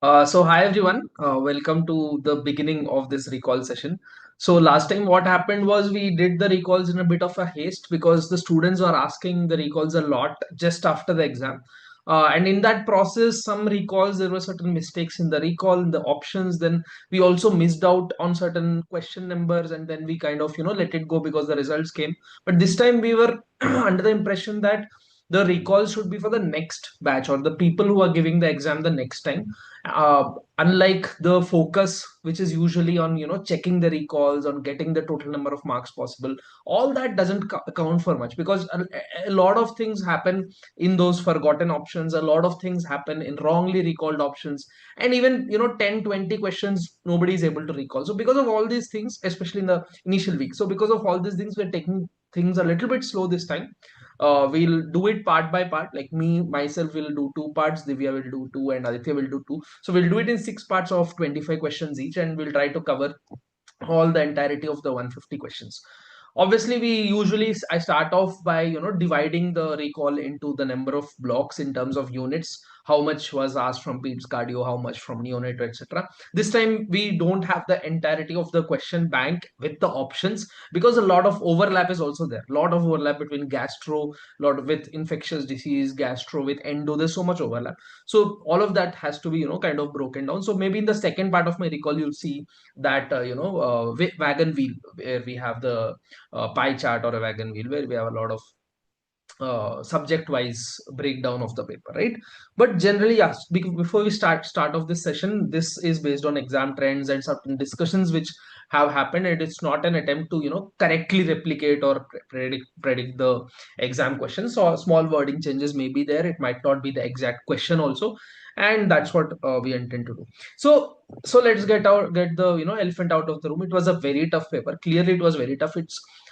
So hi everyone, welcome to the beginning of this recall session. So last time what happened was we did the recalls in a bit of a haste because the students were asking the recalls a lot just after the exam. And in that process, some recalls, there were certain mistakes in the recall, in the options. Then we also missed out on certain question numbers and then we kind of, let it go because the results came. But this time we were under the impression that the recalls should be for the next batch or the people who are giving the exam the next time, uh, unlike the focus which is usually on checking the recalls, on getting the total number of marks possible. All that doesn't count for much because a lot of things happen in those forgotten options. A lot of things happen in wrongly recalled options, and even 10, 20 questions nobody is able to recall. So because of all these things, especially in the initial week, so because of all these things, we're taking things a little bit slow this time. We'll do it part by part. Like me, myself will do two parts, Divya will do two, and Aditya will do two. So we'll do it in six parts of 25 questions each, and we'll try to cover all the entirety of the 150 questions. Obviously we usually I start off by dividing the recall into the number of blocks in terms of units. How much was asked from PEEPs cardio, how much from neonatal, etc. This time we don't have the entirety of the question bank with the options because a lot of overlap is also there. A lot of overlap between gastro, lot with infectious disease, gastro with endo. There's so much overlap. So all of that has to be kind of broken down. So maybe in the second part of my recall you'll see that wagon wheel where we have the pie chart, or a wagon wheel where we have a lot of subject wise breakdown of the paper, right? But generally, yes, before we start off this session, this is based on exam trends and certain discussions which have happened, and it's not an attempt to correctly replicate or predict the exam questions. So small wording changes may be there, it might not be the exact question also, and that's what we intend to do. So let's get the elephant out of the room. It was a very tough paper. Clearly it was very tough.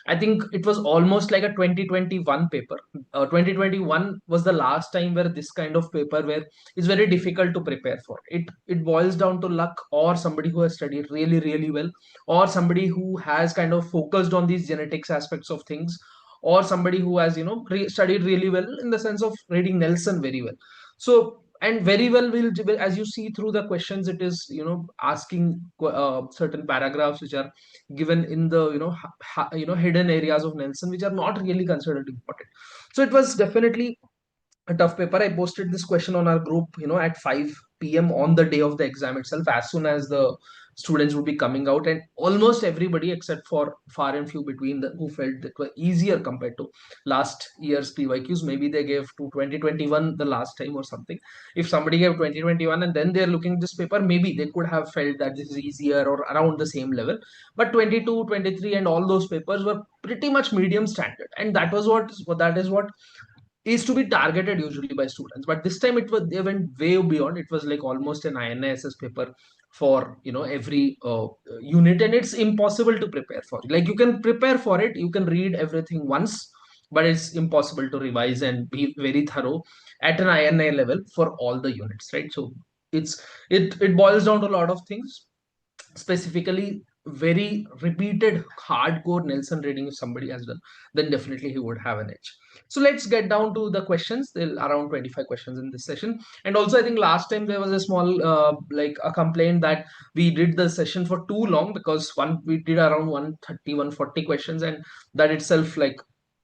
I think it was almost like a 2021 paper. 2021 was the last time where this kind of paper where it's very difficult to prepare for. It boils down to luck, or somebody who has studied really really well, or somebody who has kind of focused on these genetics aspects of things, or somebody who has studied really well in the sense of reading Nelson very well. So and very well will, as you see through the questions, it is asking certain paragraphs which are given in the hidden areas of Nelson, which are not really considered important. So it was definitely a tough paper. I posted this question on our group, at 5 p.m. on the day of the exam itself, as soon as the students would be coming out, and almost everybody, except for far and few between the who felt it was easier compared to last year's PYQs. Maybe they gave to 2021 the last time or something. If somebody gave 2021 and then they're looking at this paper, maybe they could have felt that this is easier or around the same level. But 22, 23, and all those papers were pretty much medium standard, and that is what is to be targeted usually by students. But this time it was, they went way beyond. It was like almost an INISS paper for every unit, and it's impossible to prepare for. Like, you can prepare for it, you can read everything once, but it's impossible to revise and be very thorough at an INI level for all the units, right? So it boils down to a lot of things, specifically very repeated hardcore Nelson reading. If somebody has done, then definitely he would have an edge. So let's get down to the questions. There are around 25 questions in this session. And also I think last time there was a small like a complaint that we did the session for too long, because one we did around 130, 140 questions, and that itself, like,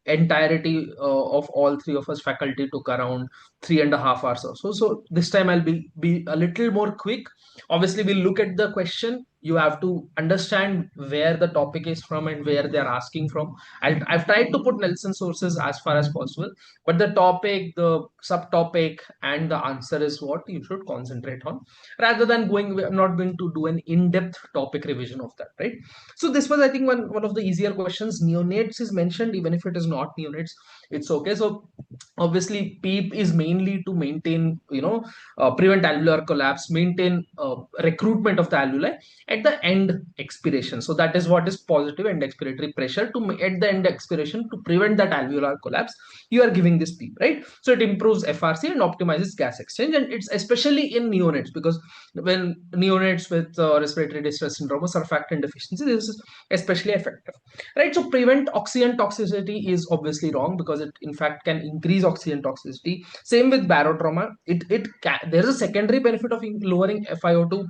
entirety of all three of us faculty took around 3.5 hours or so. So this time I'll be a little more quick. Obviously we'll look at the question. You have to understand where the topic is from and where they're asking from. I've tried to put Nelson sources as far as possible, but the topic, the subtopic, and the answer is what you should concentrate on, rather than going. I'm not going to do an in-depth topic revision of that, right? So this was, I think, one of the easier questions. Neonates is mentioned. Even if it is not neonates, it's okay. So obviously PEEP is mainly to maintain, prevent alveolar collapse, maintain recruitment of the alveoli at the end expiration. So that is what is positive end expiratory pressure to at the end expiration to prevent that alveolar collapse. You are giving this PEEP, right? So it improves FRC and optimizes gas exchange, and it's especially in neonates, because when neonates with respiratory distress syndrome or surfactant deficiency, this is especially effective, right? So prevent oxygen toxicity is obviously wrong, because because it in fact can increase oxygen toxicity. Same with barotrauma. There is a secondary benefit of lowering FiO2,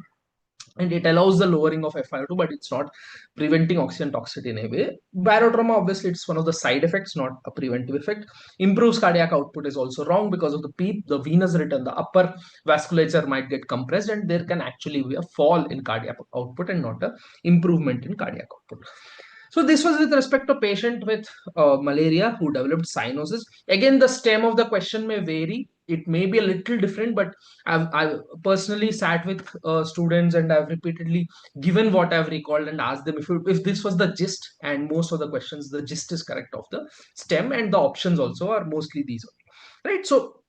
and it allows the lowering of FiO2, but it's not preventing oxygen toxicity in a way. Barotrauma, obviously, it's one of the side effects, not a preventive effect. Improves cardiac output is also wrong because of the PEEP, the venous return, the upper vasculature might get compressed, and there can actually be a fall in cardiac output and not a improvement in cardiac output. So this was with respect to patient with malaria who developed cyanosis. Again, the stem of the question may vary. It may be a little different, but I've personally sat with students and I've repeatedly given what I've recalled and asked them if this was the gist, and most of the questions, the gist is correct of the stem, and the options also are mostly these, right? So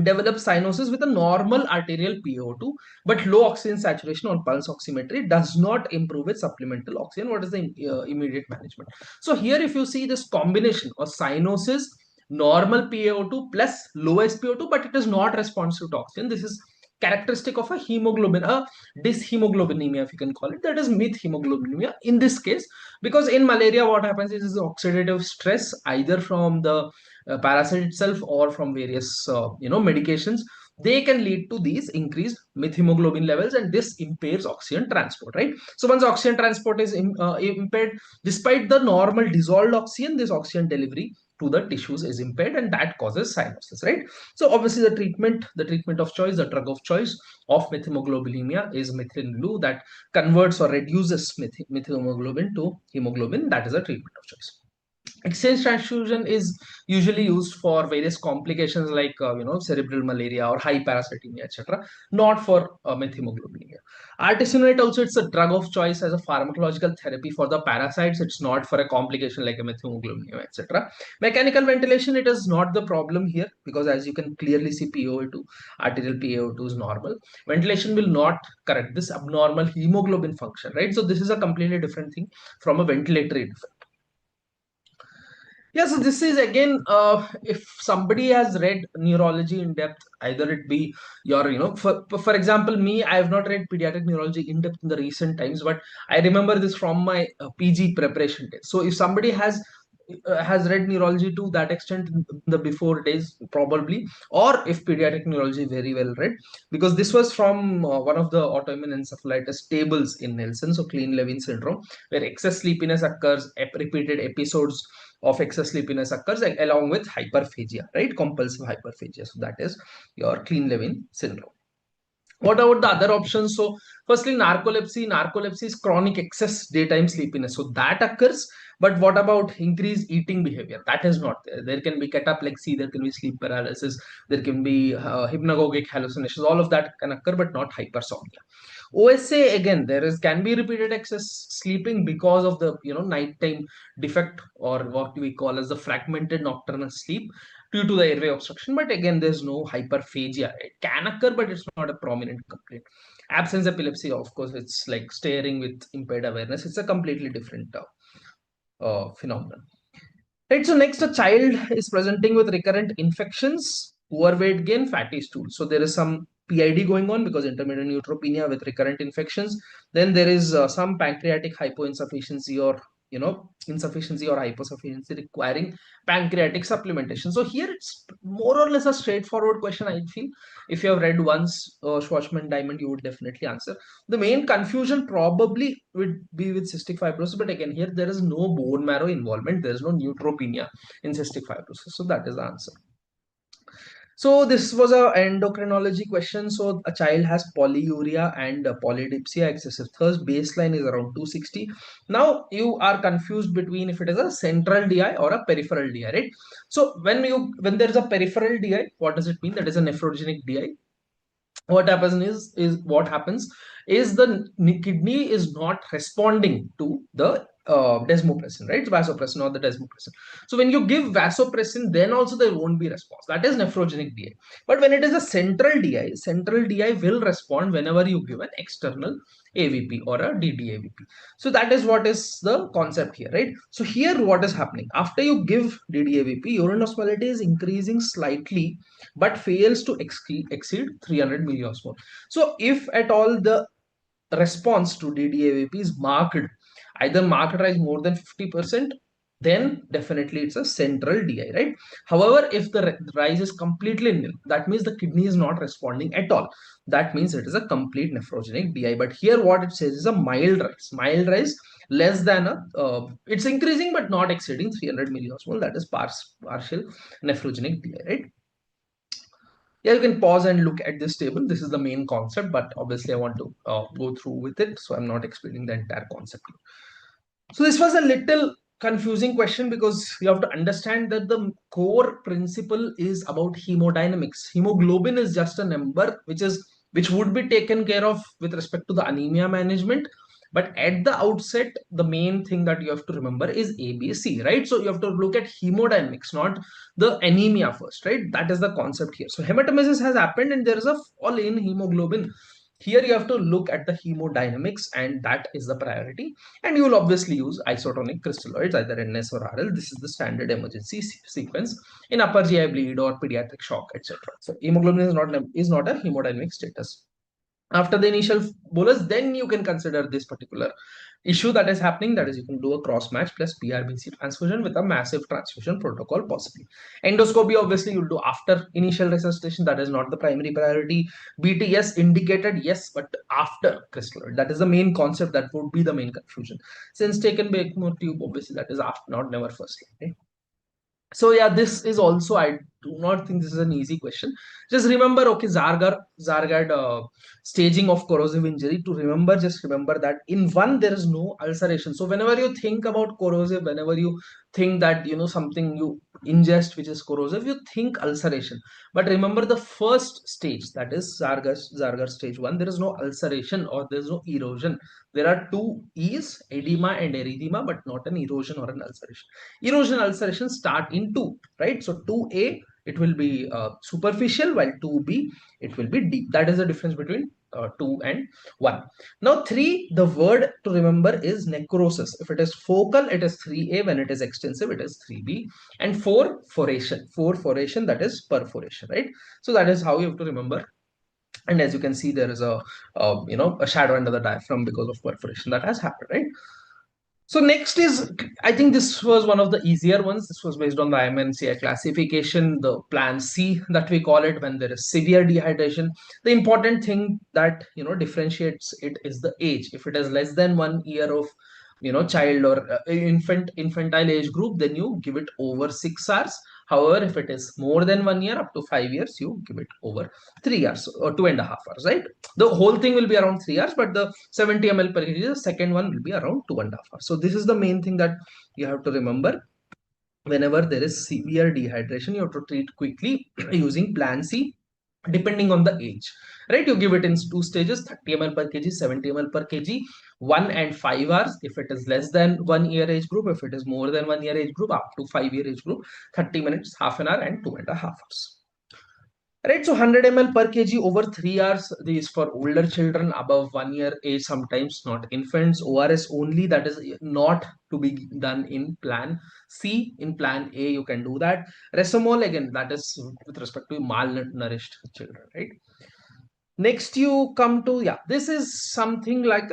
develop cyanosis with a normal arterial PO2, but low oxygen saturation on pulse oximetry does not improve with supplemental oxygen. What is the immediate management? So here, if you see this combination of cyanosis, normal PO2 plus low SpO2, but it is not responsive to oxygen. This is characteristic of a hemoglobin, a dyshemoglobinemia, if you can call it. That is methemoglobinemia in this case, because in malaria, what happens is oxidative stress, either from the parasite itself or from various medications. They can lead to these increased methemoglobin levels, and this impairs oxygen transport, right? So once oxygen transport is impaired, despite the normal dissolved oxygen, this oxygen delivery to the tissues is impaired, and that causes cyanosis, right? So obviously the treatment of choice, the drug of choice of methemoglobinemia is methylene that converts or reduces methemoglobin to hemoglobin. That is a treatment of choice. Exchange transfusion is usually used for various complications like cerebral malaria or high parasitemia, etc., not for methemoglobinemia. Artesunate also, it's a drug of choice as a pharmacological therapy for the parasites. It's not for a complication like a methemoglobinemia, etc. Mechanical ventilation, it is not the problem here, because as you can clearly see, POA2, arterial POA2 is normal. Ventilation will not correct this abnormal hemoglobin function, right? So this is a completely different thing from a ventilatory defect. Yeah, so this is again, if somebody has read neurology in depth, either it be your, for example, me, I have not read pediatric neurology in depth in the recent times, but I remember this from my PG preparation days. So if somebody has read neurology to that extent in the before days, probably, or if pediatric neurology very well read, because this was from one of the autoimmune encephalitis tables in Nelson, so Klein-Levin syndrome, where excess sleepiness occurs, repeated episodes of excess sleepiness occurs along with hyperphagia, right? Compulsive hyperphagia. So that is your Klein-Levin syndrome. What about the other options? So firstly, narcolepsy. Narcolepsy is chronic excess daytime sleepiness. So that occurs. But what about increased eating behavior? That is not there. There can be cataplexy, there can be sleep paralysis, there can be hypnagogic hallucinations. All of that can occur, but not hypersomnia. OSA, again, there is can be repeated excess sleeping because of the nighttime defect, or what we call as the fragmented nocturnal sleep due to the airway obstruction. But again, there's no hyperphagia. It can occur, but it's not a prominent complaint. Absence epilepsy, of course, it's like staring with impaired awareness. It's a completely different phenomenon. Right. So next, a child is presenting with recurrent infections, poor weight gain, fatty stool. So there is some PID going on because intermittent neutropenia with recurrent infections. Then there is some pancreatic hypoinsufficiency, or insufficiency or hyposufficiency requiring pancreatic supplementation. So here it's more or less a straightforward question, I feel. If you have read once Schwarzman Diamond, you would definitely answer. The main confusion probably would be with cystic fibrosis, but again, here there is no bone marrow involvement, there is no neutropenia in cystic fibrosis. So that is the answer. So this was a endocrinology question. So a child has polyuria and polydipsia, excessive thirst. Baseline is around 260. Now you are confused between if it is a central DI or a peripheral DI, right? So when there is a peripheral DI, what does it mean? That is a nephrogenic DI. What happens is the kidney is not responding to the desmopressin, right? Vasopressin or the desmopressin. So when you give vasopressin, then also there won't be response. That is nephrogenic DI. But when it is a central DI will respond whenever you give an external AVP or a DDAVP. So that is what is the concept here, right? So here what is happening? After you give DDAVP, urine osmolality is increasing slightly, but fails to exceed 300 milliosmol. So if at all the response to DDAVP is marked, either marked as more than 50%, then definitely it's a central DI, right? However, if the rise is completely nil, that means the kidney is not responding at all. That means it is a complete nephrogenic DI. But here what it says is a mild rise less than it's increasing but not exceeding 300 milliosmol. That is partial nephrogenic DI, right? Yeah, you can pause and look at this table. This is the main concept, but obviously I want to go through with it, so I'm not explaining the entire concept. So this was a little confusing question because you have to understand that the core principle is about hemodynamics. Hemoglobin is just a number which would be taken care of with respect to the anemia management. But at the outset, the main thing that you have to remember is ABC, right? So you have to look at hemodynamics, not the anemia first, right? That is the concept here. So hematemesis has happened and there is a fall in hemoglobin. Here you have to look at the hemodynamics, and that is the priority. And you will obviously use isotonic crystalloids, either NS or RL. This is the standard emergency sequence in upper GI bleed or pediatric shock, etc. So hemoglobin is not a hemodynamic status. After the initial bolus, then you can consider this particular issue that is happening. That is, you can do a cross match plus PRBC transfusion with a massive transfusion protocol possibly. Endoscopy obviously you'll do after initial resuscitation. That is not the primary priority. BTS indicated, yes, but after crystalloid. That is the main concept. That would be the main confusion. Since taken by ECMO tube, obviously that is after, not never first line. Okay? So yeah, this is also, I do not think this is an easy question. Just remember, okay, Zargard staging of corrosive injury. To remember, just remember that in one there is no ulceration. So whenever you think about corrosive, whenever you think that something you ingest which is corrosive, you think ulceration. But remember the first stage, that is Zargard stage 1. There is no ulceration or there is no erosion. There are two E's, edema and erythema, but not an erosion or an ulceration. Erosion ulceration start in 2, right? So 2A, it will be superficial, while 2B, it will be deep. That is the difference between 2 and 1. Now 3, the word to remember is necrosis. If it is focal, it is 3A. When it is extensive, it is 3B. And 4, foration, that is perforation, right? So that is how you have to remember. And as you can see, there is a shadow under the diaphragm because of perforation that has happened, right? So next is, I think this was one of the easier ones. This was based on the IMNCI classification, the plan C that we call it, when there is severe dehydration. The important thing that differentiates it is the age. If it is less than 1 year of child or infantile age group, then you give it over 6 hours. However, if it is more than 1 year, up to 5 years, you give it over 3 hours or 2.5 hours, right? The whole thing will be around 3 hours, but the 70 ml per kg, the second one will be around 2.5 hours. So this is the main thing that you have to remember. Whenever there is severe dehydration, you have to treat quickly using plan C, depending on the age, right? You give it in 2 stages: 30 ml per kg, 70 ml per kg, 1 and 5 hours if it is less than 1 year age group. If it is more than 1 year age group, up to 5 year age group, 30 minutes, half an hour, and 2.5 hours. Right, so 100 ml per kg over 3 hours. This is for older children above 1 year age, sometimes not infants. ORS only, that is not to be done in plan C. In plan A, you can do that. Resomol, again, that is with respect to malnourished children, right? Next, you come to, yeah, this is something like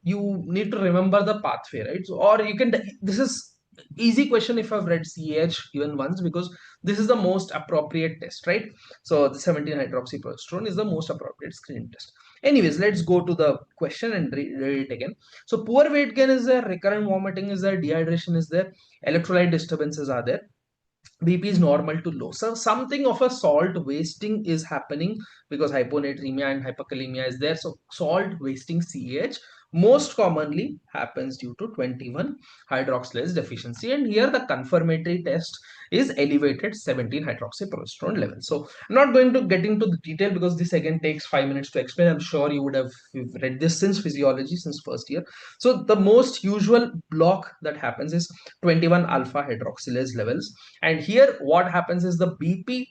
you need to remember the pathway, right? So, or you can, this is easy question if I've read CH even once, because this is the most appropriate test, right? So the 17 hydroxyprogesterone is the most appropriate screening test. Anyways, let's go to the question and read it again. So poor weight gain is there, recurrent vomiting is there, dehydration is there, electrolyte disturbances are there, BP is normal to low. So something of a salt wasting is happening because hyponatremia and hyperkalemia is there. So salt wasting CH most commonly happens due to 21 hydroxylase deficiency. And here the confirmatory test is elevated 17 hydroxyprogesterone level. So I'm not going to get into the detail because this again takes 5 minutes to explain. I'm sure you would have read this since physiology, since first year. So the most usual block that happens is 21 alpha hydroxylase levels. And here what happens is the BP,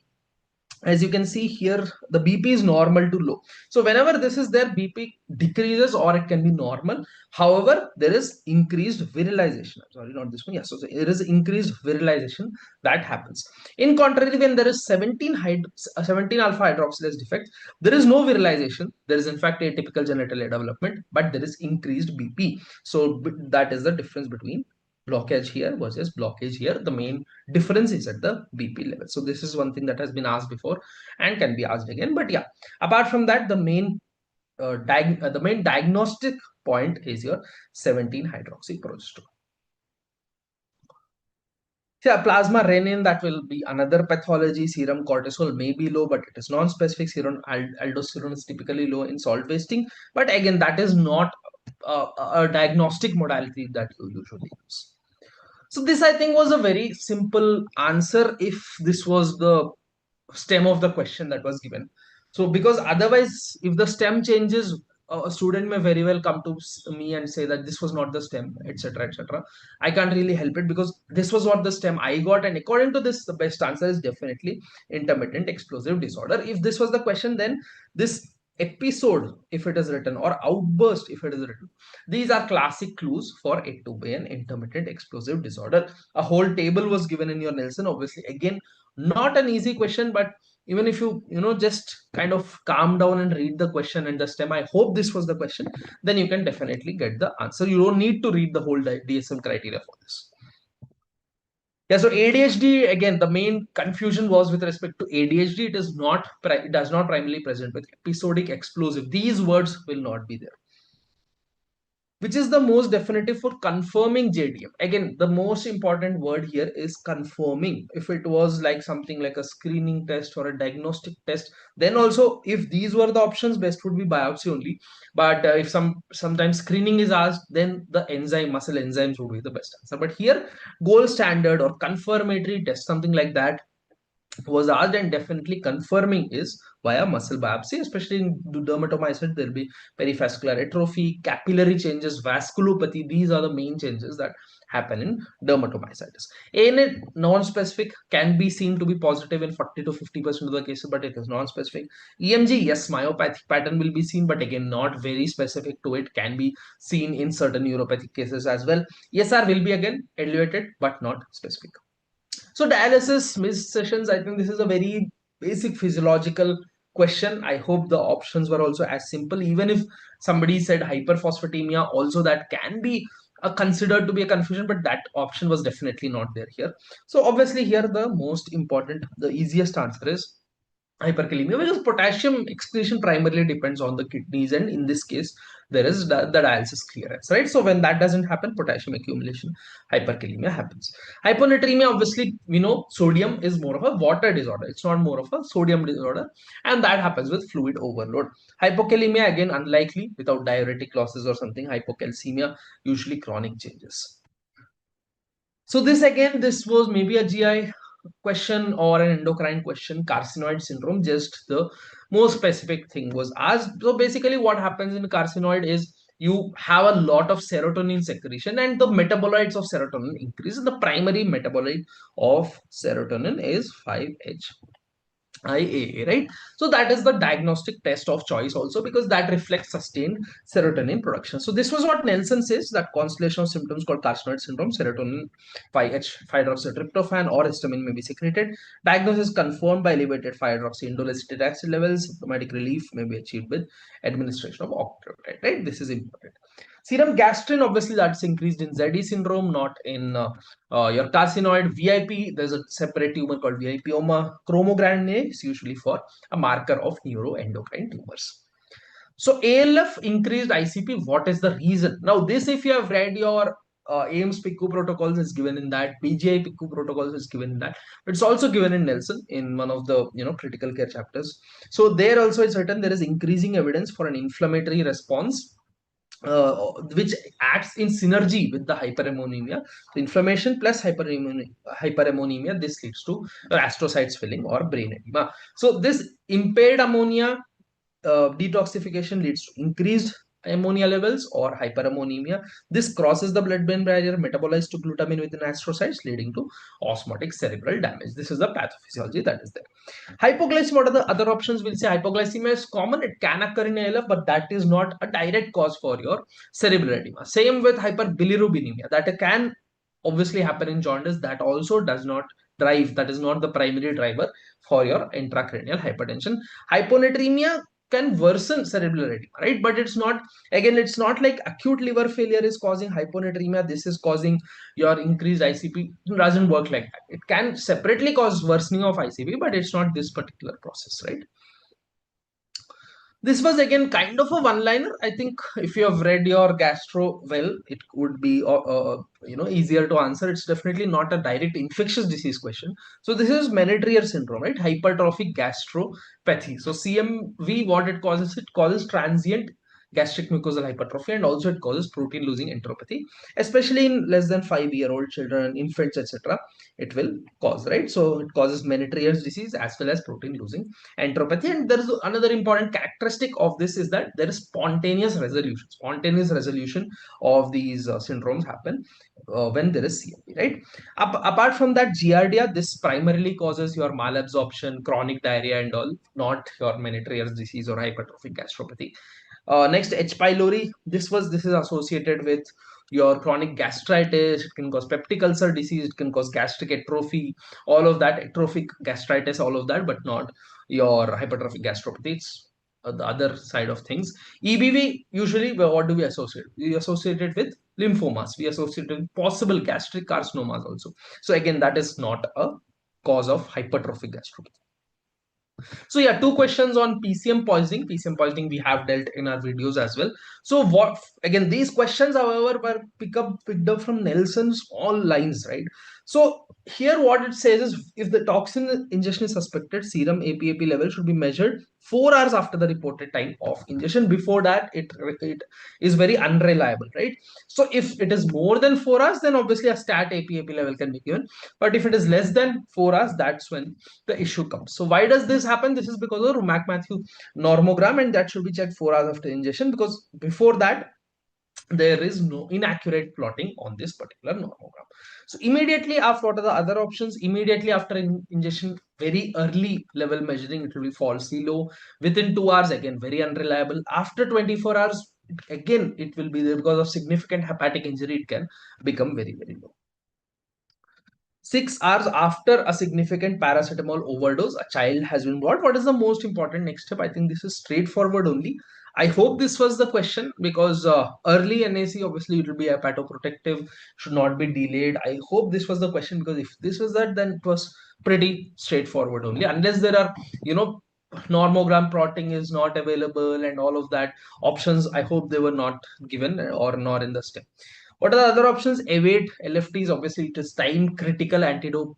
as you can see here, the BP is normal to low. So whenever this is there, BP decreases or it can be normal. However, there is increased virilization. I'm sorry, not this one. Yes, so there is increased virilization that happens. In contrary, when there is 17 alpha hydroxylase defect, there is no virilization. There is in fact atypical genital development, but there is increased BP. So that is the difference between blockage here versus blockage here. The main difference is at the BP level. So this is one thing that has been asked before and can be asked again. But yeah, apart from that, the main diagnostic point is your 17 hydroxyprogesterone. Yeah, plasma renin, that will be another pathology. Serum cortisol may be low, but it is non-specific. Serum aldosterone is typically low in salt wasting. But again, that is not a diagnostic modality that you usually use. So this, I think, was a very simple answer if this was the stem of the question that was given. So because otherwise, if the stem changes, a student may very well come to me and say that this was not the stem, etc., etc. I can't really help it because this was what the stem I got, and according to this, the best answer is definitely intermittent explosive disorder. If this was the question, then this episode, if it is written, or outburst, if it is written, these are classic clues for it to be an intermittent explosive disorder. A whole table was given in your Nelson. Obviously, again, not an easy question, but even if you just kind of calm down and read the question and the stem, I hope this was the question, then you can definitely get the answer. You don't need to read the whole DSM criteria for this. Yeah, so ADHD, again, the main confusion was with respect to ADHD. It does not primarily present with episodic explosive. These words will not be there. Which is the most definitive for confirming JDM? Again, the most important word here is confirming. If it was like something like a screening test or a diagnostic test, then also if these were the options, best would be biopsy only. But if sometimes screening is asked, then the muscle enzymes would be the best answer. But here, gold standard or confirmatory test, something like that, was asked, and definitely confirming is via muscle biopsy. Especially in dermatomyositis, there will be perivascular atrophy, capillary changes, vasculopathy. These are the main changes that happen in dermatomyositis. ANA non-specific can be seen to be positive in 40 to 50% of the cases, but it is non-specific. EMG, yes, myopathic pattern will be seen, but again, not very specific to it, can be seen in certain neuropathic cases as well. ESR will be again elevated, but not specific. So dialysis missed sessions, I think this is a very basic physiological question. I hope the options were also as simple. Even if somebody said hyperphosphatemia, also that can be considered to be a confusion, but that option was definitely not there here. So obviously here the most important, the easiest answer is hyperkalemia, because potassium excretion primarily depends on the kidneys, and in this case there is the dialysis clearance, right? So when that doesn't happen, potassium accumulation, hyperkalemia happens. Hyponatremia, obviously we know sodium is more of a water disorder, it's not more of a sodium disorder, and that happens with fluid overload. Hypokalemia, again, unlikely without diuretic losses or something. Hypocalcemia, usually chronic changes. So this was maybe a GI question or an endocrine question. Carcinoid syndrome, just the most specific thing was asked. So basically what happens in carcinoid is you have a lot of serotonin secretion, and the metabolites of serotonin increase. The primary metabolite of serotonin is 5-HT. IAA, right? So that is the diagnostic test of choice also, because that reflects sustained serotonin production. So this was what Nelson says, that constellation of symptoms called carcinoid syndrome, serotonin 5-hydroxytryptophan or histamine may be secreted. Diagnosis confirmed by elevated 5-hydroxyindolecetic acid levels. Symptomatic relief may be achieved with administration of octreotide, right? This is important. Serum gastrin, obviously that's increased in ZD syndrome, not in your carcinoid. VIP, there's a separate tumor called VIPoma. Chromogranin is usually for a marker of neuroendocrine tumors. So ALF increased ICP. What is the reason? Now this, if you have read your AIMS PICU protocols, is given in that. PGI PICU protocols is given in that. It's also given in Nelson in one of the critical care chapters. So there also it's written there is increasing evidence for an inflammatory response, which acts in synergy with the hyperammonemia. The inflammation plus hyperammonemia, this leads to astrocytes filling or brain edema. So this impaired ammonia detoxification leads to increased ammonia levels or hyperammonemia. This crosses the blood-brain barrier, metabolized to glutamine within astrocytes, leading to osmotic cerebral damage. This is the pathophysiology that is there. Hypoglycemia, what are the other options? We'll say hypoglycemia is common. It can occur in ALF, but that is not a direct cause for your cerebral edema. Same with hyperbilirubinemia. That can obviously happen in jaundice. That also does not drive, that is not the primary driver for your intracranial hypertension. Hyponatremia can worsen cerebral edema, right? But it's not, again, it's not like acute liver failure is causing hyponatremia, this is causing your increased ICP. It doesn't work like that. It can separately cause worsening of ICP, but it's not this particular process, right? This was again kind of a one-liner. I think if you have read your gastro well, it would be easier to answer. It's definitely not a direct infectious disease question. So this is Menetrier syndrome, right? Hypertrophic gastropathy. So CMV, what it causes transient gastric mucosal hypertrophy, and also it causes protein losing enteropathy, especially in less than 5-year-old children, infants, etc. It will cause, right? So it causes Menetrier's disease as well as protein losing enteropathy. And there is another important characteristic of this is that there is spontaneous resolution of these syndromes happen when there is CMV, right? Apart from that, giardia, this primarily causes your malabsorption, chronic diarrhea and all, not your Menetrier's disease or hypertrophic gastropathy. Next, H. pylori. This is associated with your chronic gastritis. It can cause peptic ulcer disease. It can cause gastric atrophy. All of that, atrophic gastritis, all of that, but not your hypertrophic gastropathy. It's the other side of things. EBV, usually, what do we associate? We associate it with lymphomas. We associate it with possible gastric carcinomas also. So again, that is not a cause of hypertrophic gastropathy. So yeah, two questions on PCM poisoning. PCM poisoning we have dealt in our videos as well. So what, again, these questions, however, were picked up from Nelson's all lines, right? So here what it says is, if the toxin ingestion is suspected, serum APAP level should be measured 4 hours after the reported time of ingestion. Before that, it is very unreliable, right? So if it is more than 4 hours, then obviously a stat APAP level can be given. But if it is less than 4 hours, that's when the issue comes. So why does this happen? This is because of Rumack-Matthew normogram, and that should be checked 4 hours after ingestion, because before that there is no inaccurate plotting on this particular normogram. So immediately after, what are the other options? Immediately after ingestion, very early level measuring, it will be falsely low. Within 2 hours, again very unreliable. After 24 hours, again it will be there, because of significant hepatic injury, it can become very, very low. 6 hours after a significant paracetamol overdose, a child has been brought. What is the most important next step? I think this is straightforward only. I hope this was the question, because early NAC, obviously it will be hepatoprotective, should not be delayed. I hope this was the question, because if this was that, then it was pretty straightforward only. Unless there are, normogram plotting is not available and all of that options, I hope they were not given or not in the step. What are the other options? Await LFTs. Obviously, it is time critical antidote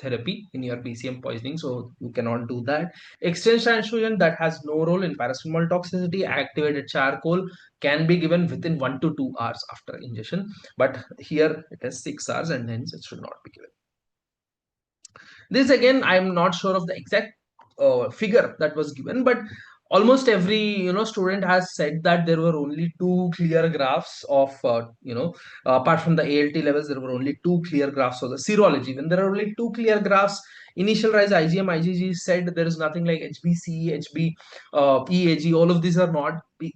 therapy in your PCM poisoning, so you cannot do that. Exchange transfusion, that has no role in paracetamol toxicity. Activated charcoal can be given within 1 to 2 hours after ingestion, but here it is 6 hours, and hence it should not be given. This again, I am not sure of the exact figure that was given, but almost every student has said that there were only two clear graphs of apart from the ALT levels, there were only two clear graphs of the serology. When there are only two clear graphs, initial rise IgM IgG said there is nothing like HbC, HB, EAG, all of these are not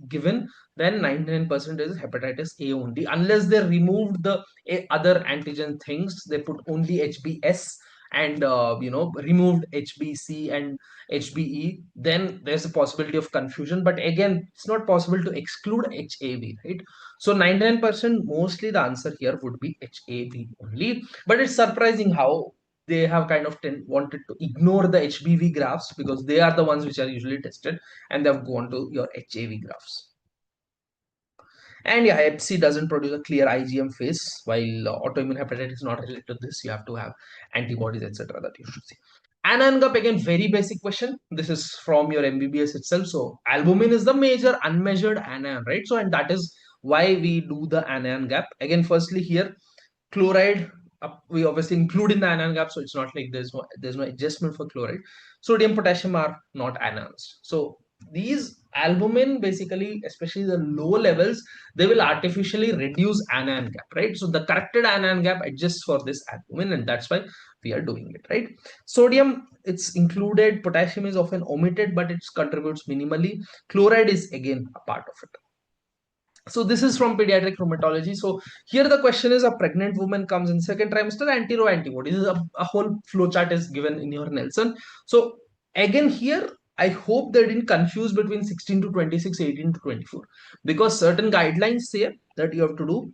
given, then 99% is hepatitis A only, unless they removed the other antigen things, they put only HBS and removed HBC and HBE, then there's a possibility of confusion. But again, it's not possible to exclude HAV, right? So 99%, mostly the answer here would be HAV only. But it's surprising how they have kind of wanted to ignore the HBV graphs, because they are the ones which are usually tested, and they've gone to your HAV graphs. And yeah, Hep C doesn't produce a clear IgM phase, while autoimmune hepatitis is not related to this. You have to have antibodies, etc. that you should see. Anion gap, again, very basic question. This is from your MBBS itself. So albumin is the major unmeasured anion, right? So, and that is why we do the anion gap. Again, firstly here, chloride, we obviously include in the anion gap, so it's not like there's no adjustment for chloride. Sodium, potassium are not anions. So these albumin, basically, especially the low levels, they will artificially reduce anion gap, right? So the corrected anion gap adjusts for this albumin, and that's why we are doing it, right? Sodium, it's included. Potassium is often omitted, but it contributes minimally. Chloride is again a part of it. So this is from pediatric rheumatology. So here the question is, a pregnant woman comes in second trimester, antibodies. A whole flowchart is given in your Nelson. So again here, I hope they didn't confuse between 16 to 26, 18 to 24, because certain guidelines say that you have to do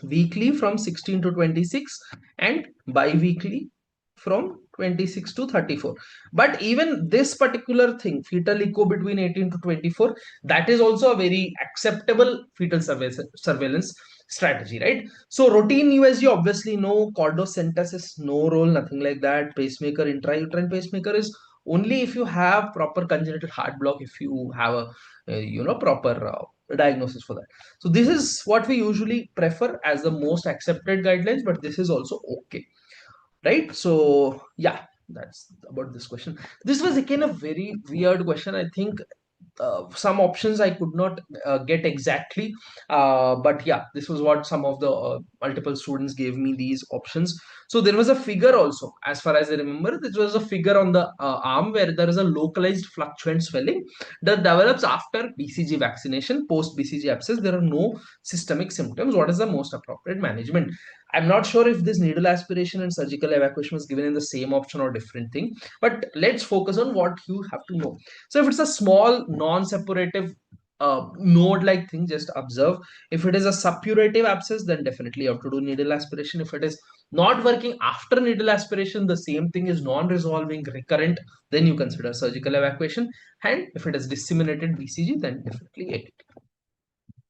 weekly from 16 to 26 and bi-weekly from 26 to 34. But even this particular thing, fetal echo between 18 to 24, that is also a very acceptable fetal surveillance strategy, right? So routine USG, obviously no cordocentesis, no role, nothing like that. Pacemaker, intrauterine pacemaker is only if you have proper congenital heart block, if you have a proper diagnosis for that. So this is what we usually prefer as the most accepted guidelines, but this is also okay, right? So yeah, that's about this question. This was again a very weird question. I think some options I could not get exactly, but yeah, this was what some of the multiple students gave me these options. So there was a figure also, as far as I remember, this was a figure on the arm where there is a localized fluctuant swelling that develops after BCG vaccination. Post BCG abscess, there are no systemic symptoms. What is the most appropriate management? I'm not sure if this needle aspiration and surgical evacuation was given in the same option or different thing, but let's focus on what you have to know. So if it's a small non-suppurative node-like thing, just observe. If it is a suppurative abscess, then definitely you have to do needle aspiration. If it is not working after needle aspiration, the same thing is non-resolving, recurrent, then you consider surgical evacuation. And if it is disseminated BCG, then definitely ATT.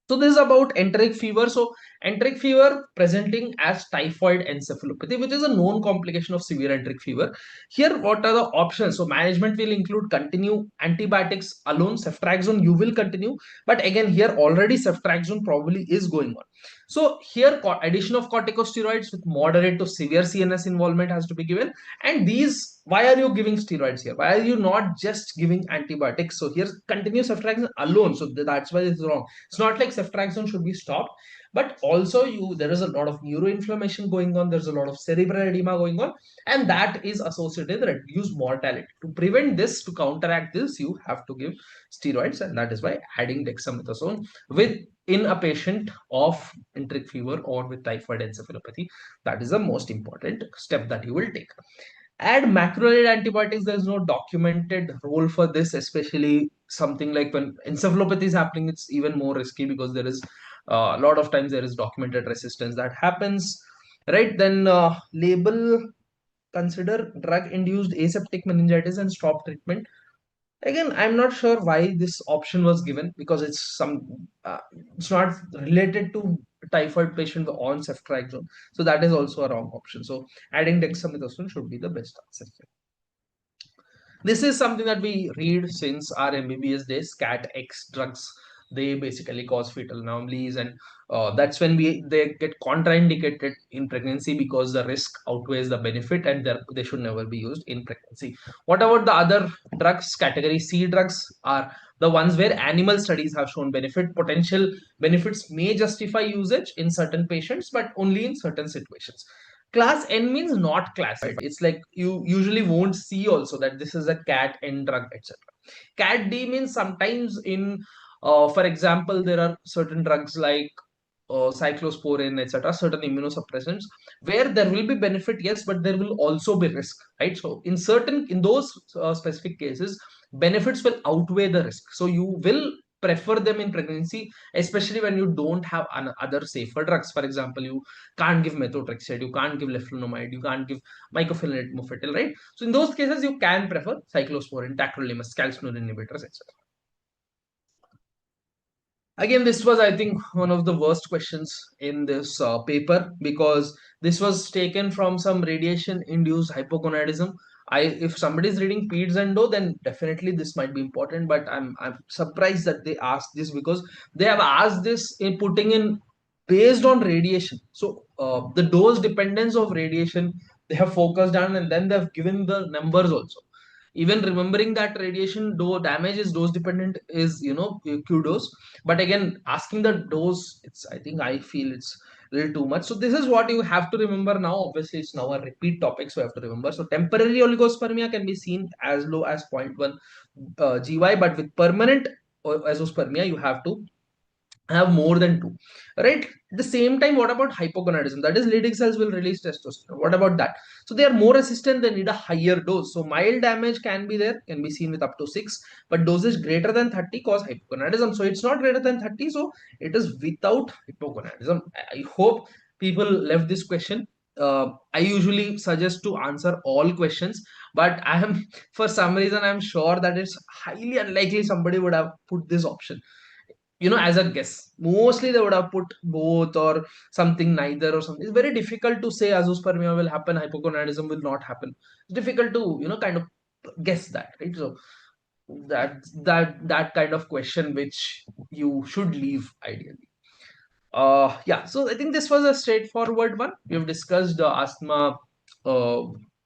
So this is about enteric fever. So enteric fever presenting as typhoid encephalopathy, which is a known complication of severe enteric fever. Here, what are the options? So management will include continue antibiotics alone. Ceftriaxone you will continue, but again here already ceftriaxone probably is going on. So here addition of corticosteroids with moderate to severe CNS involvement has to be given. And these, why are you giving steroids here? Why are you not just giving antibiotics? So here continue ceftriaxone alone. So that's why it's wrong. It's not like ceftriaxone should be stopped, but also there is a lot of neuroinflammation going on. There's a lot of cerebral edema going on, and that is associated with reduced mortality. To prevent this, to counteract this, you have to give steroids, and that is why adding dexamethasone with in a patient of enteric fever or with typhoid encephalopathy, that is the most important step that you will take. Add macrolide antibiotics. There's no documented role for this, especially something like when encephalopathy is happening, it's even more risky because there is a lot of times there is documented resistance that happens, right? Then label, consider drug induced aseptic meningitis and stop treatment. Again, I'm not sure why this option was given, because it's not related to typhoid patient on ceftriaxone, so that is also a wrong option. So adding dexamethasone should be the best answer here. This is something that we read since our MBBS days. Cat X drugs, they basically cause fetal anomalies, and that's when they get contraindicated in pregnancy because the risk outweighs the benefit, and they should never be used in pregnancy. What about the other drugs? Category C drugs are the ones where animal studies have shown benefit. Potential benefits may justify usage in certain patients, but only in certain situations. Class N means not classified. It's like you usually won't see also that this is a cat N drug, etc. Cat D means sometimes in, for example, there are certain drugs like cyclosporin, etc., certain immunosuppressants where there will be benefit, yes, but there will also be risk, right? So in those specific cases, benefits will outweigh the risk. So you will prefer them in pregnancy, especially when you don't have other safer drugs. For example, you can't give methotrexate, you can't give leflunomide, you can't give mycophenolate mofetil, right? So in those cases, you can prefer cyclosporin, tacrolimus, calcineurin inhibitors, etc. Again, this was, I think, one of the worst questions in this paper, because this was taken from some radiation-induced hypogonadism. If somebody is reading Peds Endo, then definitely this might be important. But I'm surprised that they asked this, because they have asked this in putting in based on radiation. So the dose dependence of radiation they have focused on, and then they have given the numbers also. Even remembering that radiation damage is dose dependent is, kudos. But again, asking the dose, I think I feel it's a little too much. So this is what you have to remember now. Obviously, it's now a repeat topic, so you have to remember. So temporary oligospermia can be seen as low as 0.1 GY, but with permanent azoospermia, you have to have more than two, right? At the same time, what about hypogonadism? That is, Leydig cells will release testosterone. What about that? So they are more resistant, they need a higher dose. So mild damage can be there, can be seen with up to 6, but doses greater than 30 cause hypogonadism. So it's not greater than 30, so it is without hypogonadism. I hope people left this question. I usually suggest to answer all questions, but I am for some reason I'm sure that it's highly unlikely somebody would have put this option, as a guess. Mostly they would have put both or something, neither or something. It's very difficult to say azoospermia will happen, hypogonadism will not happen. It's difficult to kind of guess that, right? So that kind of question which you should leave ideally. Yeah, so I think this was a straightforward one. We've discussed uh, asthma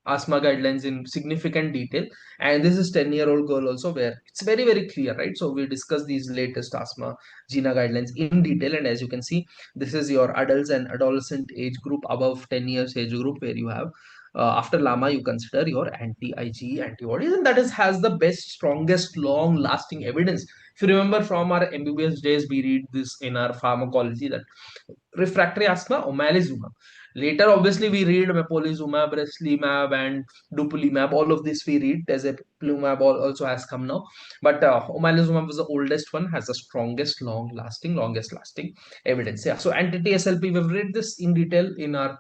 guidelines in significant detail, and this is 10-year-old girl also, where it's very very clear, right? So we discussed these latest asthma GINA guidelines in detail, and as you can see, this is your adults and adolescent age group, above 10 years age group, where you have after LAMA you consider your anti-IgE antibodies, and that is has the best, strongest, long-lasting evidence. If you remember from our MBBS days, we read this in our pharmacology that refractory asthma, omalizumab. Later, obviously, we read mepolizumab, breslimab, and dupilumab. All of this we read. There's a plumab also has come now, but omalizumab was the oldest one, has the strongest, longest lasting evidence. Yeah. So anti-TSLP, we've read this in detail in our.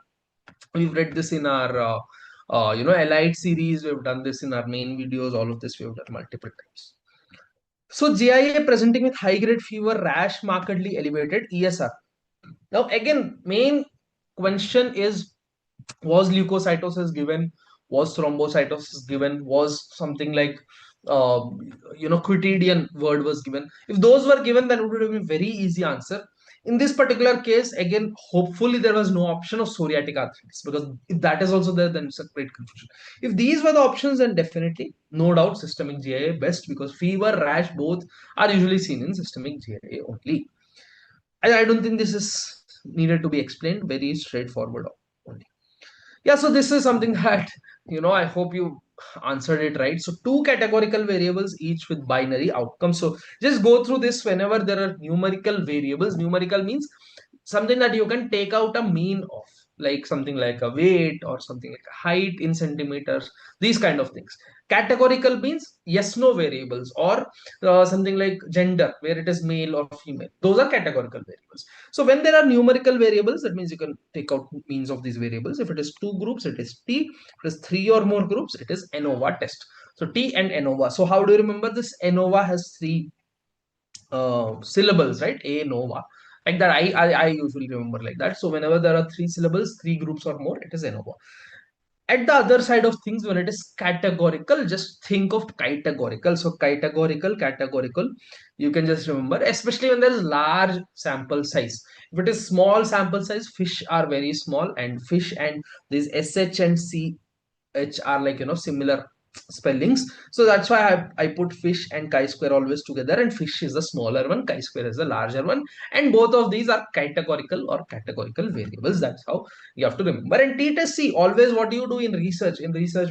We've read this in our. Elite series. We've done this in our main videos. All of this we've done multiple times. So GIA presenting with high grade fever, rash markedly elevated, ESR. Now again, main question is, was leukocytosis given, was thrombocytosis given, was something like uh, quotidian word was given. If those were given, then it would have been very easy answer. In this particular case, again, hopefully there was no option of psoriatic arthritis, because if that is also there, then it's a great confusion. If these were the options, then definitely no doubt systemic GIA best, because fever, rash, both are usually seen in systemic GIA only. I don't think this is needed to be explained, very straightforward only. Yeah, so this is something that, I hope you answered it right. So two categorical variables, each with binary outcomes. So just go through this whenever there are numerical variables. Numerical means something that you can take out a mean of, like something like a weight or something like a height in centimeters, these kind of things. Categorical means yes no variables, or something like gender, where it is male or female. Those are categorical variables. So when there are numerical variables, that means you can take out means of these variables. If it is two groups, it is T. If it is three or more groups, it is ANOVA test. So T and ANOVA. So how do you remember this? ANOVA has three syllables, right? ANOVA. Like that, I usually remember like that. So whenever there are three syllables, three groups or more, it is ANOVA. At the other side of things, when it is categorical, just think of categorical. So categorical, you can just remember, especially when there is large sample size. If it is small sample size, fish are very small, and fish and these SH and CH are like, similar spellings. So that's why I put fish and chi-square always together, and fish is the smaller one, chi-square is the larger one, and both of these are categorical or categorical variables. That's how you have to remember. And t-test, see, always what you do in research,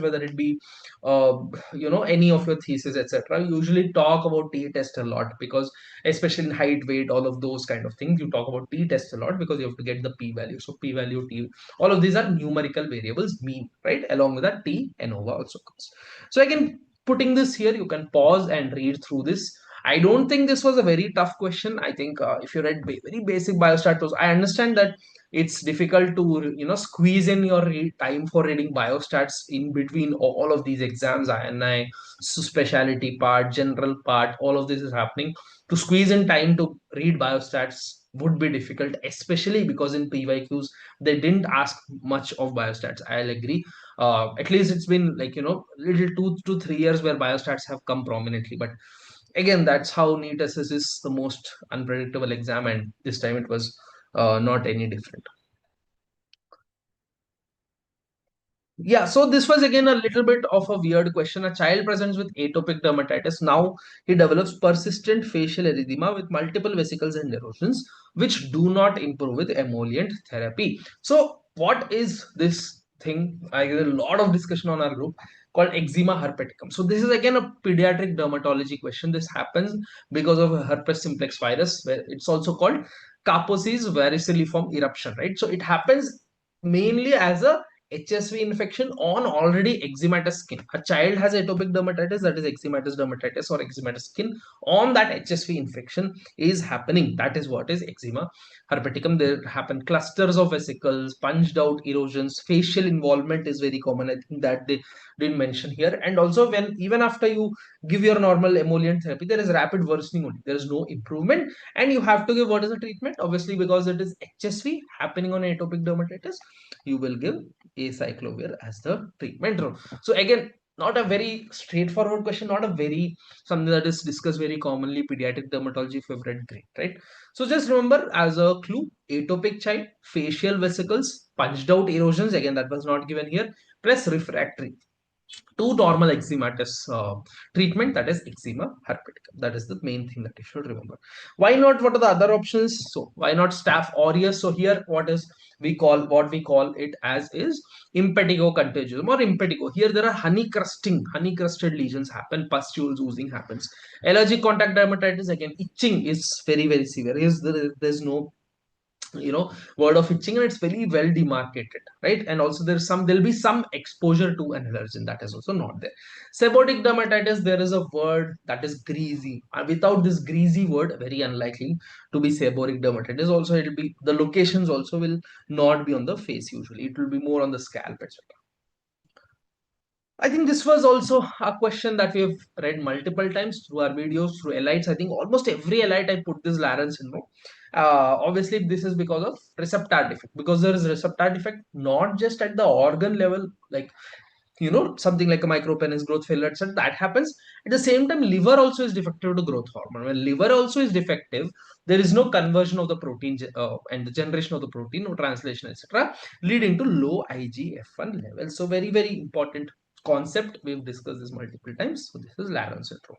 whether it be any of your thesis, etc., you usually talk about t-test a lot, because especially in height, weight, all of those kind of things, you talk about t-test a lot, because you have to get the p-value. So p-value, t, all of these are numerical variables, mean, right? Along with that, t, ANOVA also comes. So again, putting this here, you can pause and read through this. I don't think this was a very tough question. I think if you read very basic biostats, I understand that it's difficult to squeeze in your time for reading biostats in between all of these exams, INI, specialty part, general part, all of this is happening. To squeeze in time to read biostats would be difficult, especially because in PYQs they didn't ask much of biostats. I'll agree. At least it's been like little 2 to 3 years where biostats have come prominently, but again, that's how NEET SS is the most unpredictable exam, and this time it was not any different. Yeah, so this was again a little bit of a weird question. A child presents with atopic dermatitis. Now he develops persistent facial erythema with multiple vesicles and erosions, which do not improve with emollient therapy. So, what is this thing. I get a lot of discussion on our group called eczema herpeticum. So this is again a pediatric dermatology question. This happens because of a herpes simplex virus, where it's also called Kaposi's varicilliform eruption, right? So it happens mainly as a HSV infection on already eczematous skin. A child has atopic dermatitis, that is eczematous dermatitis or eczematous skin on that HSV infection is happening. That is what is eczema herpeticum. There happen clusters of vesicles, punched out erosions, facial involvement is very common. I think that they didn't mention here. And also, when even after you give your normal emollient therapy, there is rapid worsening only. There is no improvement, and you have to give what is the treatment? Obviously, because it is HSV happening on atopic dermatitis, you will give acyclovir as the treatment. So again, not a very straightforward question, not a very something that is discussed very commonly pediatric dermatology if you've read great, right? So just remember as a clue, atopic child, facial vesicles, punched out erosions, again that was not given here, plus refractory to normal eczematous treatment, that is eczema herpeticum. That is the main thing that you should remember. Why not? What are the other options? So why not staph aureus? So here what we call it as is impetigo contagiosum or impetigo. Here there are honey crusted lesions happen, pustules, oozing happens. Allergic contact dermatitis, again itching is very severe. There's no word of itching, and it's very well demarcated, right? And also there'll be some exposure to an allergen, that is also not there. Seborrheic dermatitis, there is a word that is greasy. Without this greasy word, very unlikely to be seborrheic dermatitis. Also, it'll be the locations also will not be on the face. Usually it will be more on the scalp, etc. I think this was also a question that we have read multiple times through our videos, through elites. I think almost every elite I put this Laren syndrome. Obviously, this is because of receptor defect. Because there is receptor defect not just at the organ level, like something like a micropenis, growth failure, etc. That happens. At the same time, liver also is defective to growth hormone. When liver also is defective, there is no conversion of the protein and the generation of the protein, no translation, etc., leading to low IGF-1 levels. So very important concept. We've discussed this multiple times. So this is Laren syndrome.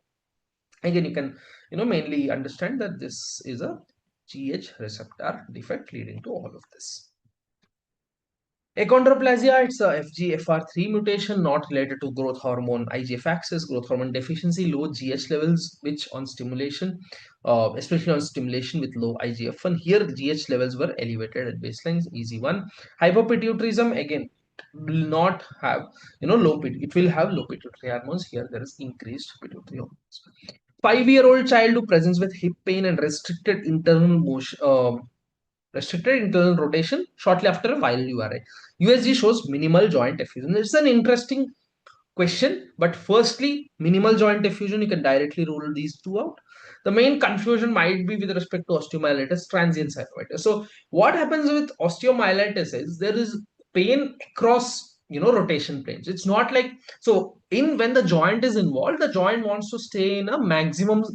Again, you can mainly understand that this is a GH receptor defect leading to all of this. Achondroplasia, it's a FGFR3 mutation not related to growth hormone IGF axis, growth hormone deficiency, low GH levels, which on stimulation, especially on stimulation with low IGF-1, here the GH levels were elevated at baseline, easy one. Hypopituitarism, again, will not have, it will have low pituitary hormones. Here there is increased pituitary hormones. 5-year-old child who presents with hip pain and restricted internal motion, restricted internal rotation shortly after a viral URI. USG shows minimal joint effusion. It's an interesting question, but firstly, minimal joint effusion, you can directly rule these two out. The main confusion might be with respect to osteomyelitis, transient synovitis. So what happens with osteomyelitis is there is pain across rotation planes. It's not like, so in when the joint is involved, the joint wants to stay in a maximum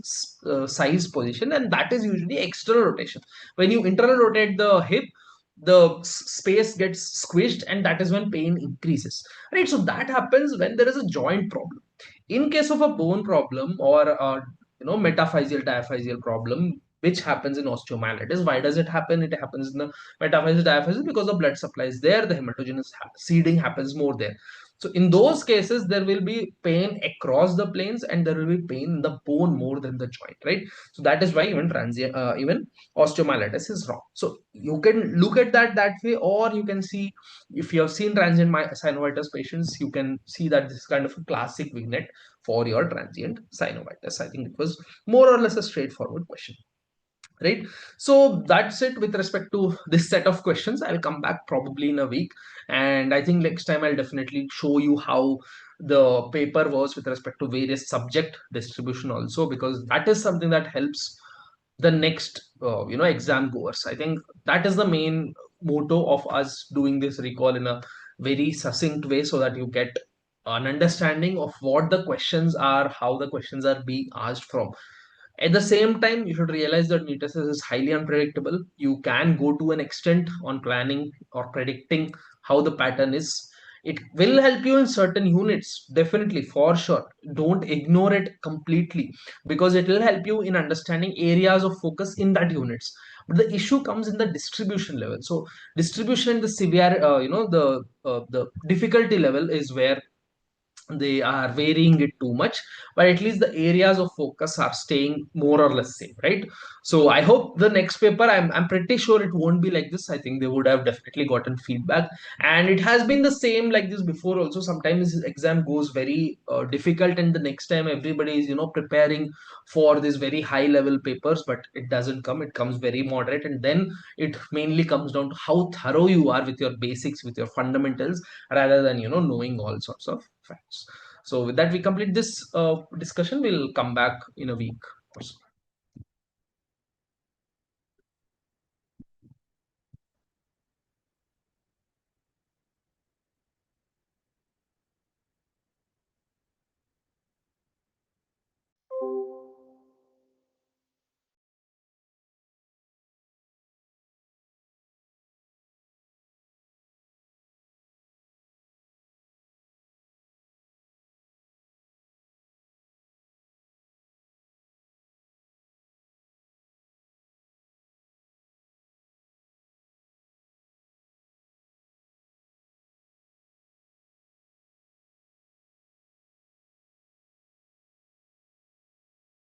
size position, and that is usually external rotation. When you internal rotate the hip, the space gets squished, and that is when pain increases, right? So that happens when there is a joint problem. In case of a bone problem or a metaphyseal diaphyseal problem, which happens in osteomyelitis, why does it happen? It happens in the metaphyseal diaphyseal because the blood supply is there, the hematogenous seeding happens more there. So in those cases, there will be pain across the planes, and there will be pain in the bone more than the joint, right? So that is why even transient, even osteomyelitis is wrong. So you can look at that way, or you can see, if you have seen transient synovitis patients, you can see that this is kind of a classic vignette for your transient synovitis. I think it was more or less a straightforward question, right? So that's it with respect to this set of questions. I'll come back probably in a week, and I think next time I'll definitely show you how the paper was with respect to various subject distribution also, because that is something that helps the next exam goers. I think that is the main motto of us doing this recall in a very succinct way, so that you get an understanding of what the questions are, how the questions are being asked from. At the same time, you should realize that NEET SS is highly unpredictable. You can go to an extent on planning or predicting how the pattern is. It will help you in certain units, definitely, for sure. Don't ignore it completely, because it will help you in understanding areas of focus in that units. But the issue comes in the distribution level. So distribution, the severe, the difficulty level is where they are varying it too much, but at least the areas of focus are staying more or less same, right? So I hope the next paper, I'm pretty sure it won't be like this. I think they would have definitely gotten feedback, and it has been the same like this before also. Sometimes exam goes very difficult, and the next time everybody is preparing for these very high level papers, but it doesn't come. It comes very moderate, and then it mainly comes down to how thorough you are with your basics, with your fundamentals, rather than knowing all sorts of facts. So with that, we complete this discussion. We'll come back in a week or so.